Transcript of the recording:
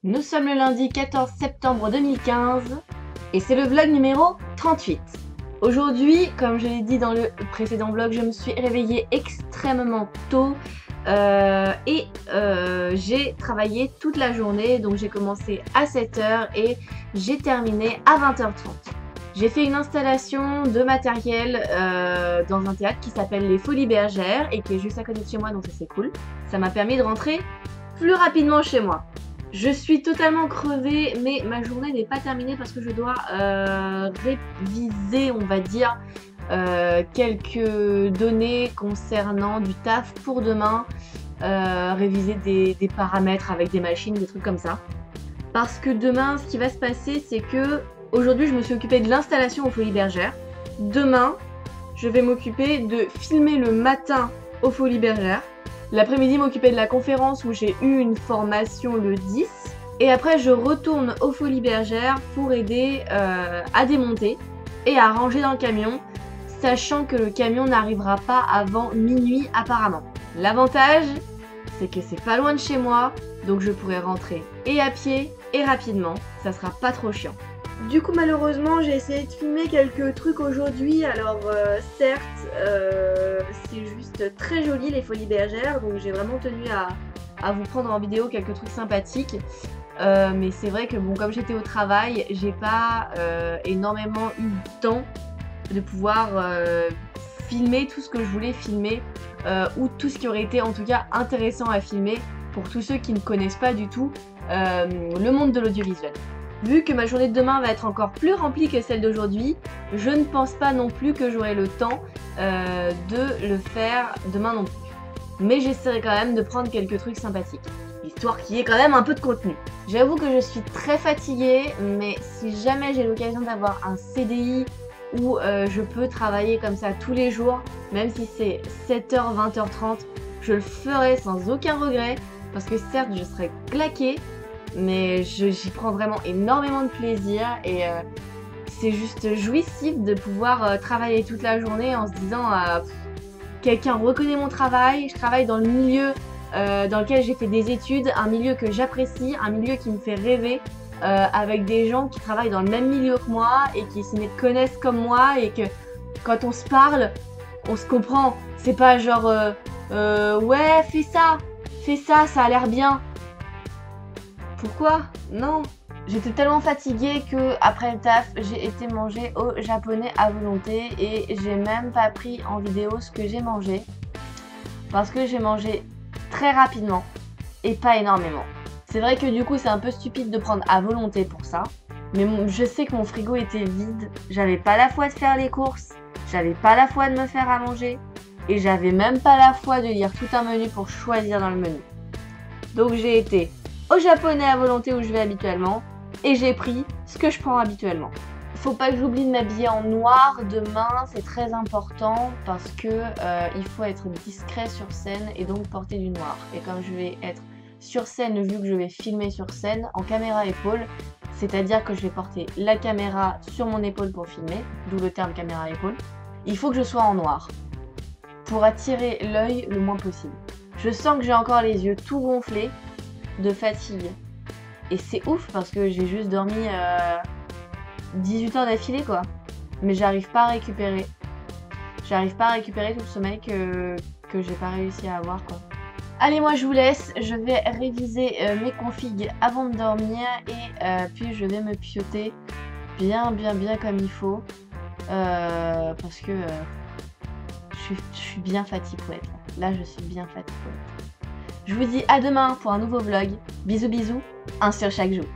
Nous sommes le lundi 14 septembre 2015 et c'est le vlog numéro 38. Aujourd'hui, comme je l'ai dit dans le précédent vlog, je me suis réveillée extrêmement tôt et j'ai travaillé toute la journée. Donc j'ai commencé à 7 h et j'ai terminé à 20 h 30. J'ai fait une installation de matériel dans un théâtre qui s'appelle les Folies Bergères et qui est juste à côté de chez moi, donc ça c'est cool. Ça m'a permis de rentrer plus rapidement chez moi. Je suis totalement crevée, mais ma journée n'est pas terminée parce que je dois réviser, on va dire, quelques données concernant du taf pour demain, réviser des paramètres avec des machines, des trucs comme ça. Parce que demain, ce qui va se passer, c'est que aujourd'hui, je me suis occupée de l'installation aux Folies Bergères. Demain, je vais m'occuper de filmer le matin aux Folies Bergères. L'après-midi, m'occuper de la conférence où j'ai eu une formation le 10. Et après, je retourne aux Folies Bergères pour aider à démonter et à ranger dans le camion, sachant que le camion n'arrivera pas avant minuit apparemment. L'avantage, c'est que c'est pas loin de chez moi, donc je pourrai rentrer et à pied et rapidement. Ça sera pas trop chiant. Du coup, malheureusement, j'ai essayé de filmer quelques trucs aujourd'hui. Alors, certes, c'est juste très joli les Folies Bergères, donc j'ai vraiment tenu à vous prendre en vidéo quelques trucs sympathiques. Mais c'est vrai que bon, comme j'étais au travail, j'ai pas énormément eu le temps de pouvoir filmer tout ce que je voulais filmer ou tout ce qui aurait été en tout cas intéressant à filmer pour tous ceux qui ne connaissent pas du tout le monde de l'audiovisuel. Vu que ma journée de demain va être encore plus remplie que celle d'aujourd'hui, je ne pense pas non plus que j'aurai le temps de le faire demain non plus. Mais j'essaierai quand même de prendre quelques trucs sympathiques, histoire qu'il y ait quand même un peu de contenu. J'avoue que je suis très fatiguée, mais si jamais j'ai l'occasion d'avoir un CDI où je peux travailler comme ça tous les jours, même si c'est 7 h, 20 h 30, je le ferai sans aucun regret, parce que certes je serai claquée, mais j'y prends vraiment énormément de plaisir et c'est juste jouissif de pouvoir travailler toute la journée en se disant quelqu'un reconnaît mon travail, je travaille dans le milieu dans lequel j'ai fait des études, un milieu que j'apprécie, un milieu qui me fait rêver, avec des gens qui travaillent dans le même milieu que moi et qui se connaissent comme moi et que quand on se parle, on se comprend. C'est pas genre ouais, fais ça, ça a l'air bien. Pourquoi? Non. J'étais tellement fatiguée que après le taf, j'ai été manger au japonais à volonté et j'ai même pas pris en vidéo ce que j'ai mangé parce que j'ai mangé très rapidement et pas énormément. C'est vrai que du coup c'est un peu stupide de prendre à volonté pour ça, mais je sais que mon frigo était vide, j'avais pas la foi de faire les courses, j'avais pas la foi de me faire à manger et j'avais même pas la foi de lire tout un menu pour choisir dans le menu. Donc j'ai été au japonais à volonté où je vais habituellement et j'ai pris ce que je prends habituellement. Faut pas que j'oublie de m'habiller en noir demain, c'est très important parce que il faut être discret sur scène et donc porter du noir. Et comme je vais être sur scène, vu que je vais filmer sur scène en caméra épaule, c'est-à-dire que je vais porter la caméra sur mon épaule pour filmer, d'où le terme caméra épaule, il faut que je sois en noir pour attirer l'œil le moins possible. Je sens que j'ai encore les yeux tout gonflés de fatigue et c'est ouf parce que j'ai juste dormi 18 heures d'affilée quoi, mais j'arrive pas à récupérer tout le sommeil que j'ai pas réussi à avoir quoi. Allez, moi je vous laisse, je vais réviser mes configs avant de dormir et puis je vais me pioter bien comme il faut parce que je suis bien fatiguée là je suis bien fatiguée. Je vous dis à demain pour un nouveau vlog. Bisous, un sur chaque jour.